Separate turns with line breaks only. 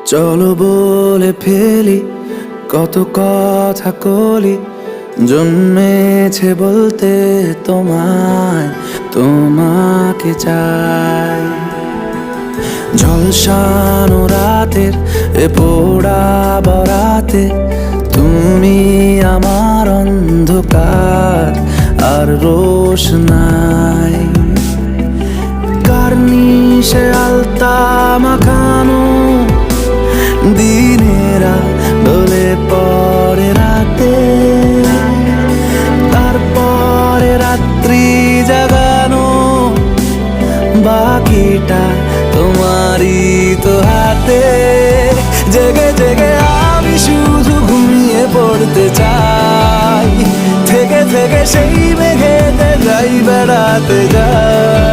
চলো বলে ফেলি কত কথা কলি, জন্মেছে বলতে তোমায়, তোমাকে চাই। ঝলসানো রাতের এ পোড়া বরাতে তুমি আমার অন্ধকার আর রোশনাই। কার্নিশে আলতা মাখানো দিনেরা ডলে পরে রাতে, তারপরে রাত্রি জাগানো বাকিটা তোমারই তো হাতে। জেগে জেগে আমি শুধু ঘুমিয়ে পড়তে চাই, থেকে থেকে সেই মেঘেতে যাই বেড়াতে যাই।